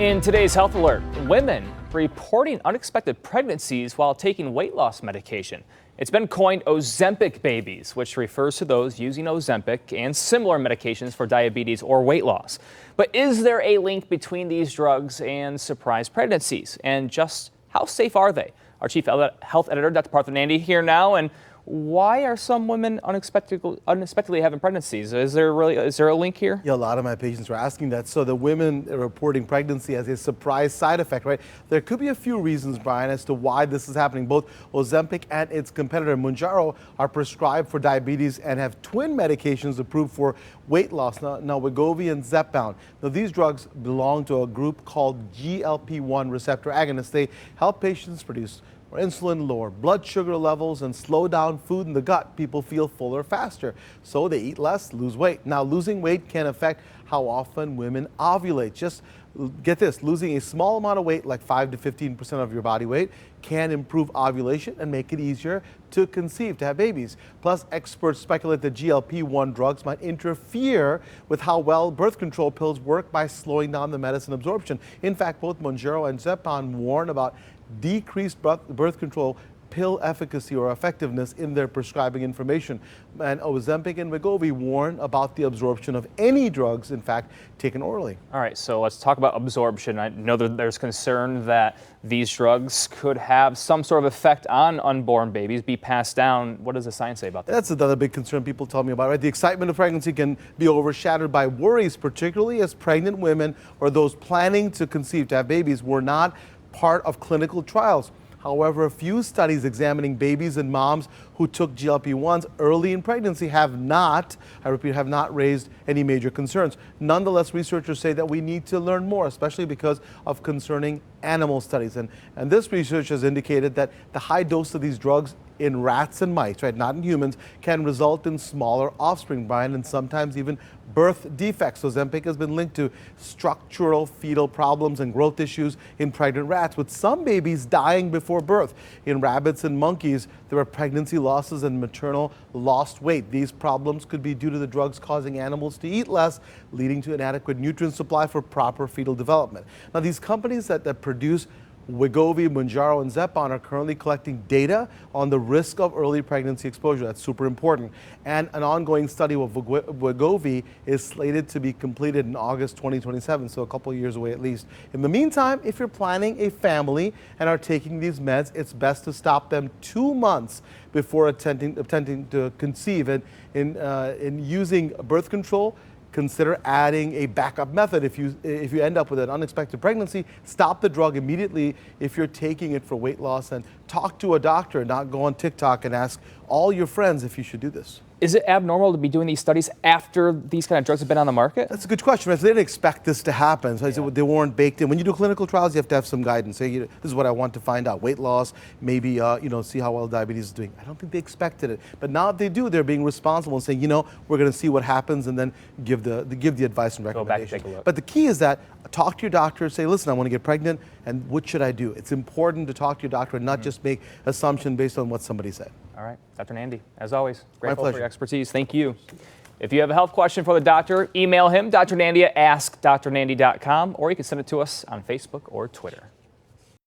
In today's Health Alert, women reporting unexpected pregnancies while taking weight loss medication. It's been coined Ozempic babies, which refers to those using Ozempic and similar medications for diabetes or weight loss. But is there a link between these drugs and surprise pregnancies? And just how safe are they? Our Chief Health Editor, Dr. Partha Nandi, here now. And why are some women unexpectedly having pregnancies? Is there a link here? Yeah, a lot of my patients are asking that. So the women reporting pregnancy as a surprise side effect, right? There could be a few reasons, Brian, as to why this is happening. Both Ozempic and its competitor Mounjaro are prescribed for diabetes and have twin medications approved for weight loss. Now Wegovy and Zepbound. Now these drugs belong to a group called GLP-1 receptor agonists. They help patients produce or insulin, lower blood sugar levels, and slow down food in the gut. People feel fuller faster, so they eat less, lose weight. Now, losing weight can affect how often women ovulate. Just get this, losing a small amount of weight, like 5 to 15% of your body weight, can improve ovulation and make it easier to conceive, to have babies. Plus, experts speculate that GLP-1 drugs might interfere with how well birth control pills work by slowing down the medicine absorption. In fact, both Mounjaro and Zepbound warn about decreased birth control pill efficacy or effectiveness in their prescribing information. And Ozempic and Wegovy warn about the absorption of any drugs, in fact, taken orally. All right, so let's talk about absorption. I know that there's concern that these drugs could have some sort of effect on unborn babies, be passed down. What does the science say about that? That's another big concern people tell me about, right? The excitement of pregnancy can be overshadowed by worries, particularly as pregnant women or those planning to conceive, to have babies, were not part of clinical trials. However, a few studies examining babies and moms who took GLP-1s early in pregnancy have not, I repeat, have not raised any major concerns. Nonetheless, researchers say that we need to learn more, especially because of concerning animal studies. And this research has indicated that the high dose of these drugs in rats and mice, right, not in humans, can result in smaller offspring, Brian, and sometimes even birth defects. Ozempic has been linked to structural fetal problems and growth issues in pregnant rats, with some babies dying before birth. In rabbits and monkeys, there are pregnancy losses and maternal lost weight. These problems could be due to the drugs causing animals to eat less, leading to inadequate nutrient supply for proper fetal development. Now, these companies that produce Wegovy, Mounjaro, and Zepbound are currently collecting data on the risk of early pregnancy exposure. That's super important. And an ongoing study of Wegovy is slated to be completed in August 2027, so a couple of years away at least. In the meantime, if you're planning a family and are taking these meds, it's best to stop them 2 months before attempting to conceive. And in using birth control, consider adding a backup method. If you end up with an unexpected pregnancy, stop the drug immediately if you're taking it for weight loss, and talk to a doctor, not go on TikTok and ask all your friends if you should do this. Is it abnormal to be doing these studies after these kind of drugs have been on the market? That's a good question. They didn't expect this to happen. So they weren't baked in. When you do clinical trials, you have to have some guidance. Say, this is what I want to find out. Weight loss, maybe, see how well diabetes is doing. I don't think they expected it. But now if they do, they're being responsible and saying, we're going to see what happens, and then give the advice and recommendations. Go back and take a look. But the key is that talk to your doctor, say, listen, I want to get pregnant, and what should I do? It's important to talk to your doctor and not just make assumptions based on what somebody said. All right, Dr. Nandi, as always, grateful My for your expertise. Thank you. If you have a health question for the doctor, email him, drnandi@askdrnandi.com, or you can send it to us on Facebook or Twitter.